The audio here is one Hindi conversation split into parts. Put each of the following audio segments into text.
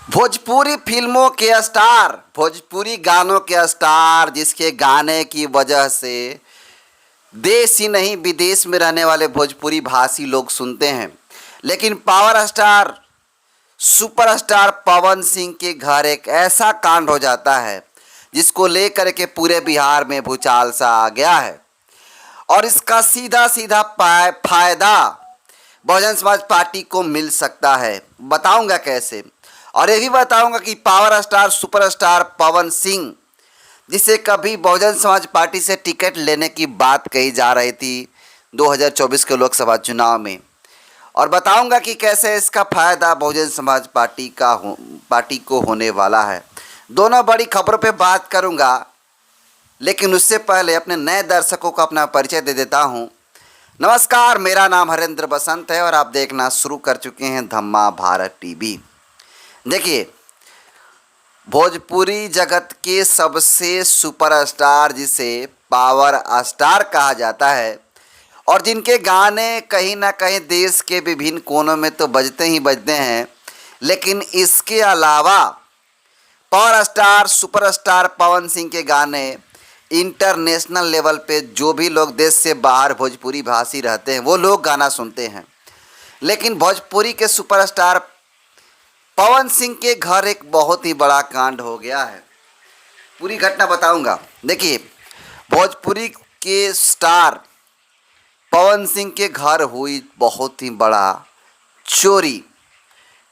भोजपुरी फिल्मों के स्टार, भोजपुरी गानों के स्टार, जिसके गाने की वजह से देश ही नहीं विदेश में रहने वाले भोजपुरी भाषी लोग सुनते हैं। लेकिन power star, superstar Pawan Singh के घर एक ऐसा कांड हो जाता है जिसको लेकर के पूरे बिहार में भूचाल सा आ गया है। और इसका सीधा सीधा फायदा बहुजन समाज पार्टी को मिल सकता है। बताऊंगा कैसे, और ये भी बताऊंगा कि power star superstar Pawan Singh, जिसे कभी बहुजन समाज पार्टी से टिकट लेने की बात कही जा रही थी 2024 के लोकसभा चुनाव में, और बताऊंगा कि कैसे इसका फायदा बहुजन समाज पार्टी को होने वाला है। दोनों बड़ी खबरों पे बात करूंगा, लेकिन उससे पहले अपने नए दर्शकों को अपना परिचय दे देता हूं। नमस्कार, मेरा नाम हरेंद्र बसंत है और आप देखना शुरू कर चुके हैं धम्मा भारत टीवी। देखिए, भोजपुरी जगत के सबसे सुपरस्टार, जिसे पावर स्टार कहा जाता है, और जिनके गाने कहीं ना कहीं देश के विभिन्न कोनों में तो बजते ही बजते हैं, लेकिन इसके अलावा power star superstar Pawan Singh के गाने इंटरनेशनल लेवल पे जो भी लोग देश से बाहर भोजपुरी भाषी रहते हैं वो लोग गाना सुनते हैं। लेकिन भोजपुरी के सुपरस्टार पवन सिंह के घर एक बहुत ही बड़ा कांड हो गया है। पूरी घटना बताऊंगा। देखिए, भोजपुरी के स्टार पवन सिंह के घर हुई बहुत ही बड़ा चोरी।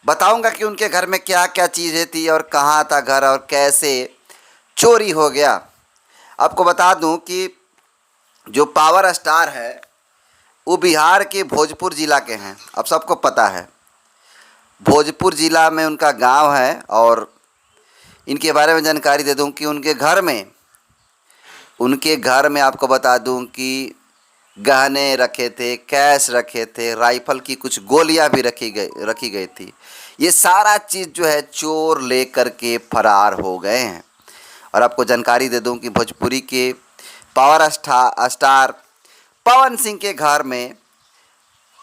बताऊंगा कि उनके घर में क्या क्या चीज़ें थी और कहाँ था घर और कैसे चोरी हो गया। आपको बता दूं कि जो पावर स्टार है वो बिहार के भोजपुर ज़िला के हैं। अब सबको पता है भोजपुर ज़िला में उनका गांव है, और इनके बारे में जानकारी दे दूं कि उनके घर में आपको बता दूं कि गहने रखे थे, कैश रखे थे, राइफल की कुछ गोलियां भी रखी गई थी। ये सारा चीज़ जो है चोर ले कर के फरार हो गए हैं। और आपको जानकारी दे दूं कि भोजपुरी के पावर स्टार पवन सिंह के घर में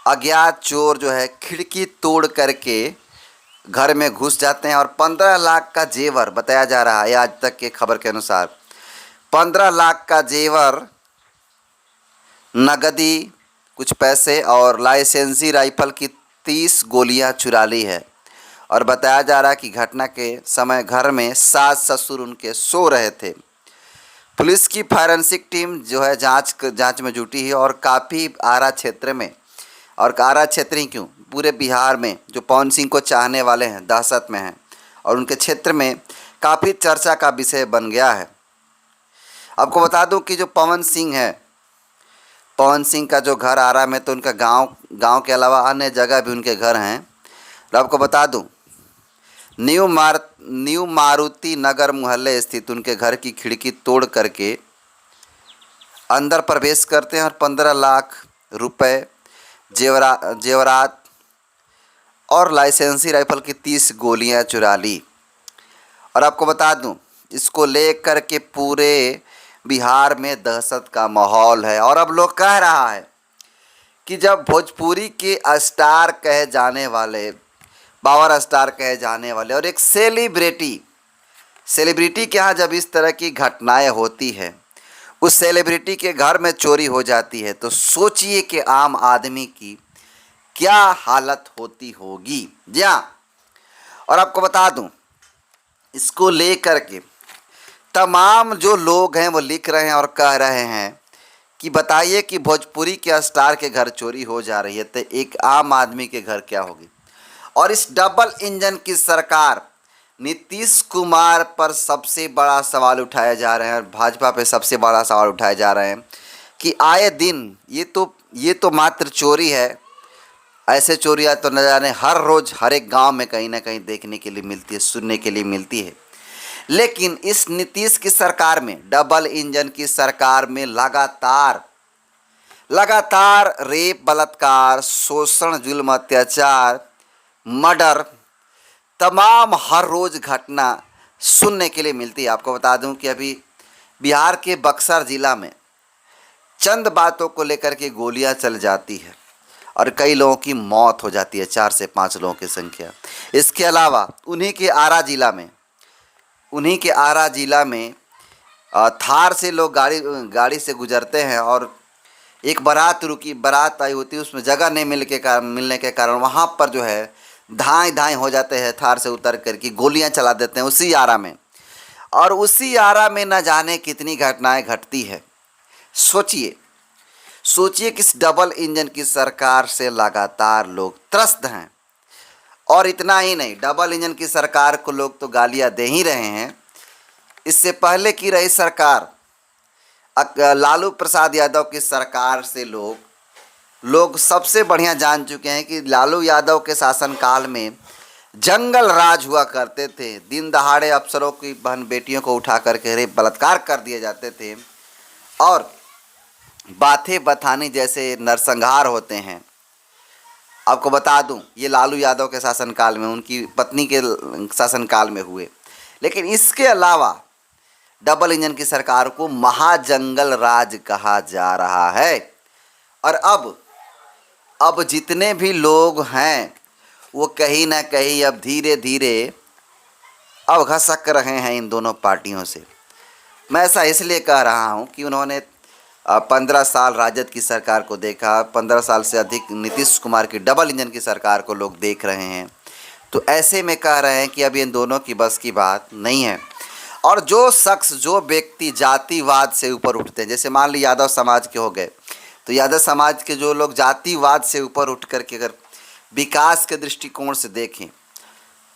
अज्ञात चोर जो है खिड़की तोड़ करके घर में घुस जाते हैं, और 15 लाख का जेवर बताया जा रहा है। आज तक के खबर के अनुसार 15 लाख का जेवर, नगदी, कुछ पैसे और लाइसेंसी राइफल की 30 गोलियां चुरा ली है। और बताया जा रहा है कि घटना के समय घर में सास ससुर उनके सो रहे थे। पुलिस की फॉरेंसिक टीम जो है जांच में जुटी है, और काफ़ी आरा क्षेत्र में, और आरा क्षेत्र ही क्यों, पूरे बिहार में जो पवन सिंह को चाहने वाले हैं दहशत में हैं, और उनके क्षेत्र में काफ़ी चर्चा का विषय बन गया है। आपको बता दूं कि जो पवन सिंह का जो घर आरा में, तो उनका गांव के अलावा अन्य जगह भी उनके घर हैं। और आपको बता दूं, न्यू मारुति नगर मोहल्ले स्थित उनके घर की खिड़की तोड़ करके अंदर प्रवेश करते हैं और 15 लाख रुपए, जेवरात और लाइसेंसी राइफल की 30 गोलियां चुरा ली। और आपको बता दूं, इसको लेकर के पूरे बिहार में दहशत का माहौल है। और अब लोग कह रहा है कि जब भोजपुरी के स्टार कहे जाने वाले, पावर स्टार कहे जाने वाले, और एक सेलिब्रिटी के यहाँ जब इस तरह की घटनाएं होती है, उस सेलिब्रिटी के घर में चोरी हो जाती है, तो सोचिए कि आम आदमी की क्या हालत होती होगी। जी हाँ, और आपको बता दूं, इसको लेकर के तमाम जो लोग हैं वो लिख रहे हैं और कह रहे हैं कि बताइए कि भोजपुरी के स्टार के घर चोरी हो जा रही है तो एक आम आदमी के घर क्या होगी। और इस डबल इंजन की सरकार नीतीश कुमार पर सबसे बड़ा सवाल उठाया जा रहे हैं, और भाजपा पे सबसे बड़ा सवाल उठाए जा रहे हैं कि आए दिन ये तो मात्र चोरी है। ऐसे चोरियाँ तो न जाने हर रोज़ हर एक गांव में कहीं ना कहीं देखने के लिए मिलती है, सुनने के लिए मिलती है। लेकिन इस नीतीश की सरकार में, डबल इंजन की सरकार में लगातार रेप, बलात्कार, शोषण, जुल्म, अत्याचार, मर्डर, तमाम हर रोज़ घटना सुनने के लिए मिलती है। आपको बता दूं कि अभी बिहार के बक्सर ज़िला में चंद बातों को लेकर के गोलियां चल जाती है, और कई लोगों की मौत हो जाती है, 4 से 5 लोगों की संख्या। इसके अलावा उन्हीं के आरा जिला में थार से लोग गाड़ी से गुजरते हैं और एक बारात आई होती है, उसमें जगह नहीं मिलने के कारण वहाँ पर जो है धाएँ हो जाते हैं, थार से उतर कर के गोलियाँ चला देते हैं उसी आरा में। और उसी आरा में न जाने कितनी घटनाएं घटती है। सोचिए कि इस डबल इंजन की सरकार से लगातार लोग त्रस्त हैं। और इतना ही नहीं, डबल इंजन की सरकार को लोग तो गालियां दे ही रहे हैं। इससे पहले की रही सरकार लालू प्रसाद यादव की सरकार से लोग सबसे बढ़िया जान चुके हैं कि लालू यादव के शासनकाल में जंगल राज हुआ करते थे। दिन दहाड़े अफसरों की बहन बेटियों को उठा करके रेप बलात्कार कर दिए जाते थे और बातें बथानी जैसे नरसंहार होते हैं। आपको बता दूं, ये लालू यादव के शासनकाल में, उनकी पत्नी के शासनकाल में हुए। लेकिन इसके अलावा डबल इंजन की सरकार को महाजंगल राज कहा जा रहा है। और अब जितने भी लोग हैं वो कहीं ना कहीं अब धीरे धीरे अब घसक रहे हैं इन दोनों पार्टियों से। मैं ऐसा इसलिए कह रहा हूं कि उन्होंने 15 साल राजद की सरकार को देखा, 15 साल से अधिक नीतीश कुमार की डबल इंजन की सरकार को लोग देख रहे हैं। तो ऐसे में कह रहे हैं कि अब इन दोनों की बस की बात नहीं है। और जो व्यक्ति जातिवाद से ऊपर उठते हैं, जैसे मान ली यादव समाज के हो गए, तो यादव समाज के जो लोग जातिवाद से ऊपर उठ कर के अगर विकास के दृष्टिकोण से देखें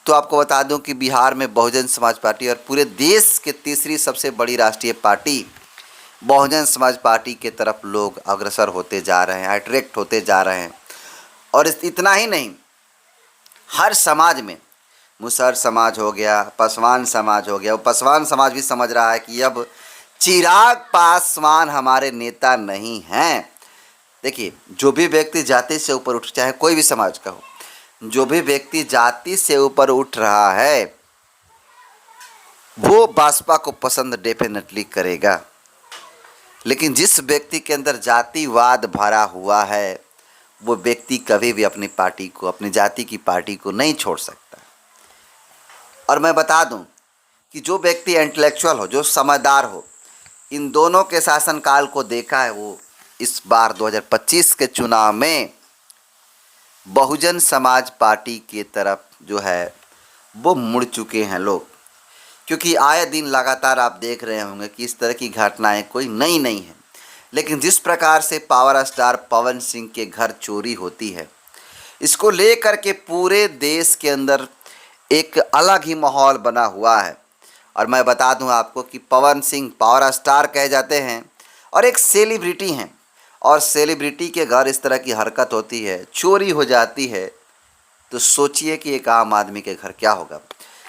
तो आपको बता दूं कि बिहार में बहुजन समाज पार्टी और पूरे देश के तीसरी सबसे बड़ी राष्ट्रीय पार्टी बहुजन समाज पार्टी के तरफ लोग अग्रसर होते जा रहे हैं, अट्रैक्ट होते जा रहे हैं। और इतना ही नहीं, हर समाज में, मुसहर समाज हो गया, पासवान समाज हो गया, वो पासवान समाज भी समझ रहा है कि अब चिराग पासवान हमारे नेता नहीं हैं। देखिए, जो भी व्यक्ति जाति से ऊपर उठ, चाहे कोई भी समाज का हो, जो भी व्यक्ति जाति से ऊपर उठ रहा है वो भाजपा को पसंद डेफिनेटली करेगा। लेकिन जिस व्यक्ति के अंदर जातिवाद भरा हुआ है वो व्यक्ति कभी भी अपनी पार्टी को, अपनी जाति की पार्टी को नहीं छोड़ सकता। और मैं बता दूं कि जो व्यक्ति इंटेलेक्चुअल हो, जो समझदार हो, इन दोनों के शासनकाल को देखा है, वो इस बार 2025 के चुनाव में बहुजन समाज पार्टी की तरफ जो है वो मुड़ चुके हैं लोग। क्योंकि आए दिन लगातार आप देख रहे होंगे कि इस तरह की घटनाएं कोई नई नहीं है। लेकिन जिस प्रकार से पावर स्टार पवन सिंह के घर चोरी होती है, इसको लेकर के पूरे देश के अंदर एक अलग ही माहौल बना हुआ है। और मैं बता दूं आपको कि पवन सिंह पावर स्टार कहे जाते हैं और एक सेलिब्रिटी हैं, और सेलिब्रिटी के घर इस तरह की हरकत होती है, चोरी हो जाती है, तो सोचिए कि एक आम आदमी के घर क्या होगा।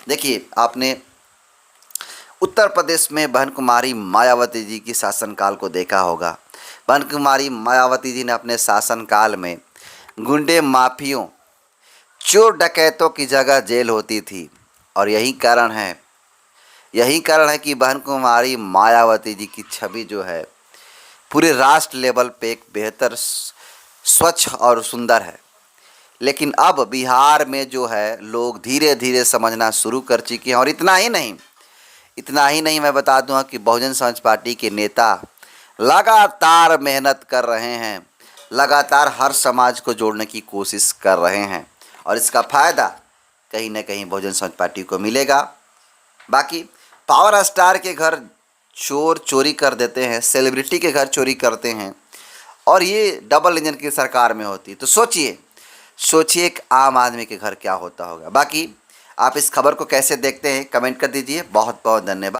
देखिए, आपने उत्तर प्रदेश में बहन कुमारी मायावती जी की शासनकाल को देखा होगा। बहन कुमारी मायावती जी ने अपने शासनकाल में गुंडे, माफियों, चोर डकैतों की जगह जेल होती थी। और यही कारण है कि बहन कुमारी मायावती जी की छवि जो है पूरे राष्ट्र लेवल पे एक बेहतर, स्वच्छ और सुंदर है। लेकिन अब बिहार में जो है लोग धीरे धीरे समझना शुरू कर चुके हैं। और इतना ही नहीं मैं बता दूं कि बहुजन समाज पार्टी के नेता लगातार मेहनत कर रहे हैं, लगातार हर समाज को जोड़ने की कोशिश कर रहे हैं, और इसका फ़ायदा कहीं ना कहीं बहुजन समाज पार्टी को मिलेगा। बाकी पावर स्टार के घर चोर चोरी कर देते हैं, सेलिब्रिटी के घर चोरी करते हैं, और ये डबल इंजन की सरकार में होती। तो सोचिए एक आम आदमी के घर क्या होता होगा। बाकी आप इस खबर को कैसे देखते हैं, कमेंट कर दीजिए। बहुत बहुत धन्यवाद।